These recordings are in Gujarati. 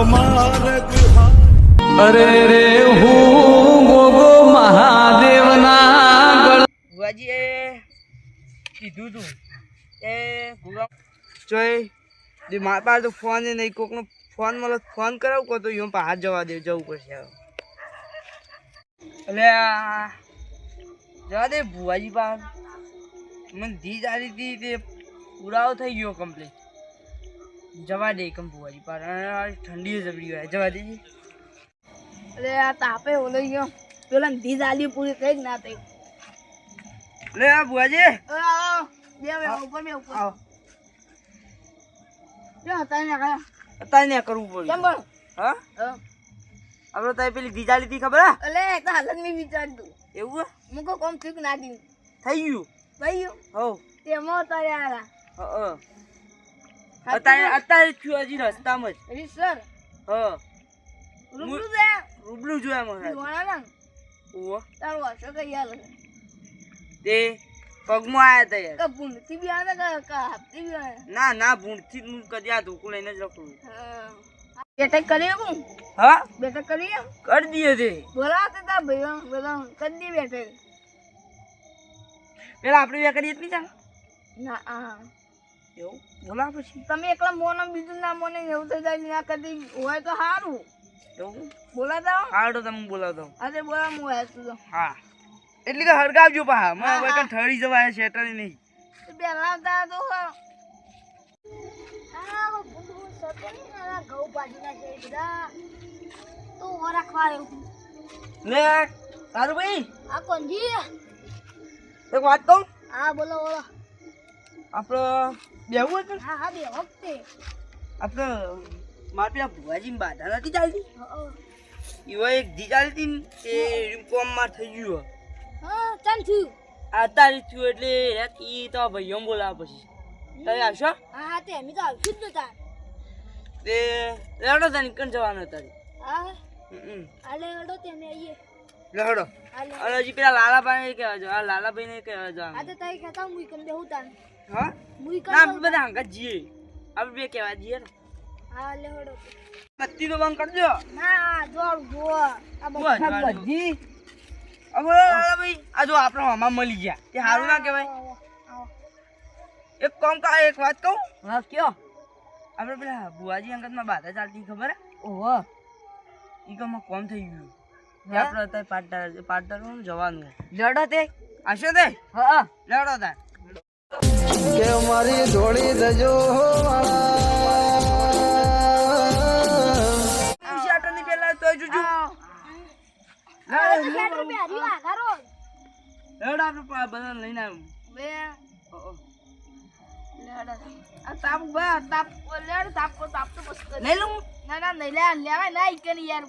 માર્ગ અરે રે હું ગોગો મહાદેવના ગળ ભુવાજીએ કીધું તું એ ગુરુ જોઈ જે મારા પાસે તો ફોન નહીં કોકનો ફોન મળે ફોન કરાવું કહો તો એમ હાથ જવા દે જવું પડશે એટલે જવા દે ભુવાજી પાસે મને ધી ચાલી હતી તે પુરાવો થઈ ગયો કમ્પ્લીટ જવા દે કમ ભુવાજી પાસે ઠંડી જબરી હોય જવા દેજી અરે આ તાપે ઓલો ગયો પેલા ધી ચાલી પૂરી થઈ જ ના થઈ લે આ ભુવાજી ઉપર આવો જો હતા ને કયા અત્યારે ને કરવું પડે કેમ બોલ હા આપણે તારી પેલી ધી ચાલી હતી ખબર હે અલે તો હાલત નહીં વિચારતું એવું મુકો કોમ ઠીક ના દી થઈ ગયું ભાઈ હો તેમાં તો યાર અત્યારે થયું હજી રસ્તામાં જ અરે સર હ રૂબરૂ દે રૂબરૂ જોયા મને જોવાના ને ઓહો તારો વાસો કે યાર તે પગમાં આયા તા યાર કે ભૂંડથી બી આવે કે હાથથી બી આવે ના ના ભૂંડથી જ હું કદી આ ધોકું લઈને જ રખડું બેઠક કરીએ હું હા બેઠક કરીએ કરી દઈએ તે બોલાવતા તા ભાઈ બોલાવ કરી દે બેઠક પેલા આપણે બે કરીએ જ નહીં ચાલ ના હા એવું બોલા પછી તમે એકલા મોનો બીજું ના મોને એવું થઈ જાય ના કદી હોય તો સારું એવું બોલાતા હાડો તમે બોલાવતો અરે બોલા હું હોય તું તો હા એટલે કે હળગાવજો પા મને કોઈ કણ ઠરી જવાય શેટર નહીં પેલા તા તો લે તારું ભાઈ આ કોણજી એક વાત કહું હા બોલો બોલો આપણે બેવું હતું હા હા બે વખતે આપણે મારા પેલા ભુવાજી બાધા નથી ચાલતી એવા એક ધી ચાલતી ને એ કોમમાં થઈ ગયું હા ચાલ છું અત્યારે થયું એટલે એ તો ભાઈઓ બોલાવે પછી તમે આવશો હા હા તે અમે તો આવશું જ નતા તે લેડો તને કણ જવાનું તારે હા આલે હડો તે અમે આવીએ લેડો અને હજી પેલા લાલાભાઈ કહેવા જો આ લાલાભાઈ ને કહેવા જો આ તો તારી કહેતા હું કમ દેવું તાન હા મુઈ કમ ના આપણે બધા હંગા જઈએ આપણે બે કહેવા જઈએ ને હા લે હડો બત્તી તો બંધ કરજો ના જોડ જો આ બધા બધી લાલાભાઈ આ જો આપણે હમા મળી ગયા તે સારું ના કહેવાય એક કામ કા એક વાત કહું હા કયો આપણે પેલા બુઆજી અંગતમાં બાધા ચાલતી ખબર હે ઓહો ઈ કામમાં કોમ થઈ ગયું આપણે અત્યારે પાર્ટનર જવાનું લડો તે આશો તે હા લડો તા કે મારી ધોળી દજો ની પેલા તો જોજો લડો આપણે બધા લઈને આવ્યું બે આ તાપ બા તાપ લેડ તાપ તો બસ લઈ લઉં ના ના નહીં લેવાય ના ઈ કે યાર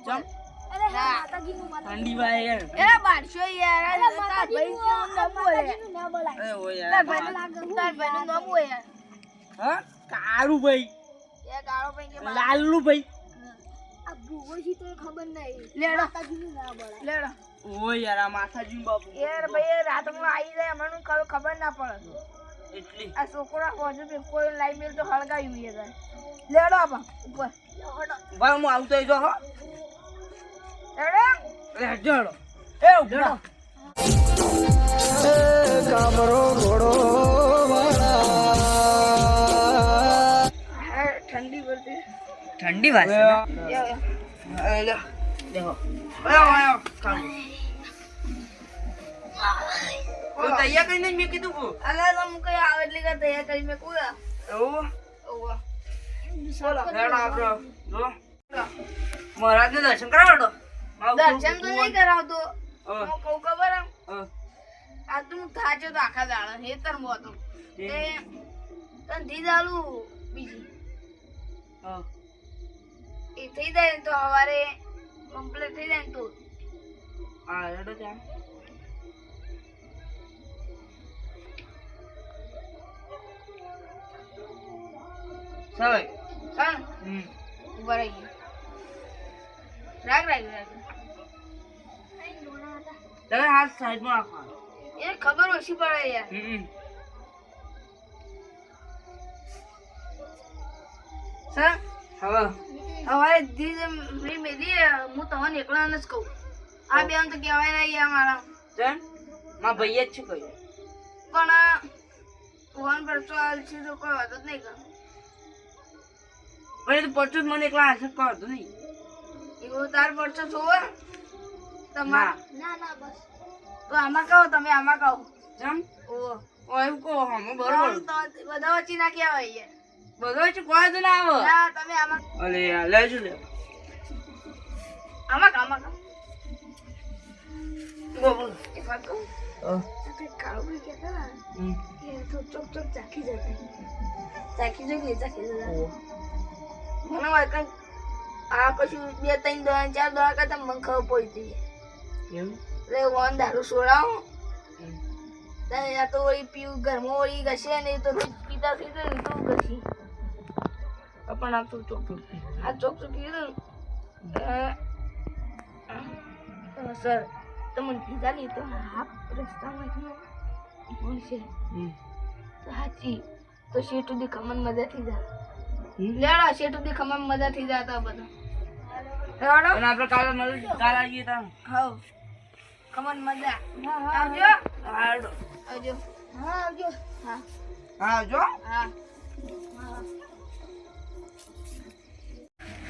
અરે માતાજી નું ઠંડી વાય યાર એ બારશો યાર તાર ભાઈ નું નામ બોલે ના બોલાય અરે ઓ યાર તાર ભાઈ નું નામ બોલે યાર હા કાળુ ભાઈ એ ગાળો ભાઈ કે લાલુ ભાઈ આ ભૂગોજી તો ખબર નહીં લેડો માતાજી નું નામ બોલાય લેડો ઓ યાર આ માથાજી બાપુ યાર ભાઈ રાતમાં આવી જાય મને ખબર ના પડે એટલી આ છોકરા હોજુ કે કોઈ લાઈ મેલ તો હળગાવ્યું યાર લેડો આપા ઉપર ભાઈ હું આવતો જો હો લેડો લે જડો એ ઉભો કામરો ઘોડો ઠંડી પડતી ઠંડી વાસે લે દેખો આયો કામ તો તૈયાર કરીને મેં કીધું કો અલા તમ કઈ આવે એટલે કે તૈયાર કરી મે કોયા એવું ઓવા બોલો લેડો આપડો જો મહારાજને દર્શન કરાવડો દર્શન તો નહીં કરાવતો હા. હું કહું ખબર આમ હા આ તું થાચો તો આખા દાડા હેતર મો હતો તે તન ધી દાલું બીજી હા એ થઈ જાય ને તો સવારે કમ્પ્લીટ થઈ જાય ને તો આ લેડો ત્યાં સવાય ચાલ ઉભા રહી રાગ તમે હાથ સાઈડમાં રાખવાનો એ ખબર ઓછી પડે યાર સર હવે હવે ધીજ મેં મેલી હું તમને એકલાને જ કહું આ બેન તો કહેવાય નહીં આ મારા ચમ મારા ભાઈએ જ શું કહ્યું પણ ફોન પર ચાલ છે તો કોઈ વાત જ નહીં કર પણ એ તો પડતું જ મને એકલા આન્સર કરતું નહીં એવું તાર પડશો છો તમાર ના ના બસ તો આમાં કહો તમે આમાં કહો ચમ ઓ એવું કહો હમ બરોબર બધા વચ્ચે ના કહેવાય યાર બધો છે કોઈ તો ના આવે ના તમે આમાં અલે યાર લેજો લે આમાં કહો બોલ એક વાત કહું આપણે કાળું કહેતા ને એ તો ચોક ચોક ચાખી જતા ચાખી જઈએ મને વાત કઈ આ કશું 2 3 દવા 4 દવા કરતા મને ખબર પડી હતી એવું એટલે વન દારૂ સોડાવો ત્યાં તો વળી પીવું ઘરમાં વળી ઘસે ને તો પીતા થઈ જાય તો ઘસી પણ આ તો ચોખ્ખું આ ચોક ચોક કીધું સર તમને કીધા નહીં તો હાફ રસ્તામાં મળશે તો સાચી તો શેઠ સુધી ખમણ મજા થઈ જાય લેડો શેઠ સુધી ખમણ મજા થઈ જતા બધા લેડો અને આપણે કાલે કાલે આવીએ તા હા ખમણ મજા આવજો આવજો આવજો હા આવજો હા આવજો હા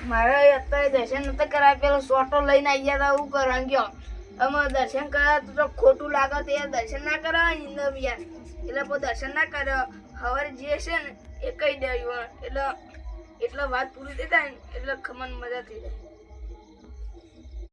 મારે અત્યારે દર્શન નતા કરાય પેલો સોટો લઈને આવી ગયા હતા હું કરવા ગયો અમે દર્શન કર્યા તો ખોટું લાગે તો યાર દર્શન ના કરાવે ને યાર એટલે પછી દર્શન ના કર્યો હવે જે છે ને એ કહી દેવું એટલે વાત પૂરી થઈ જાય ને એટલે ખમણ મજા થઈ જાય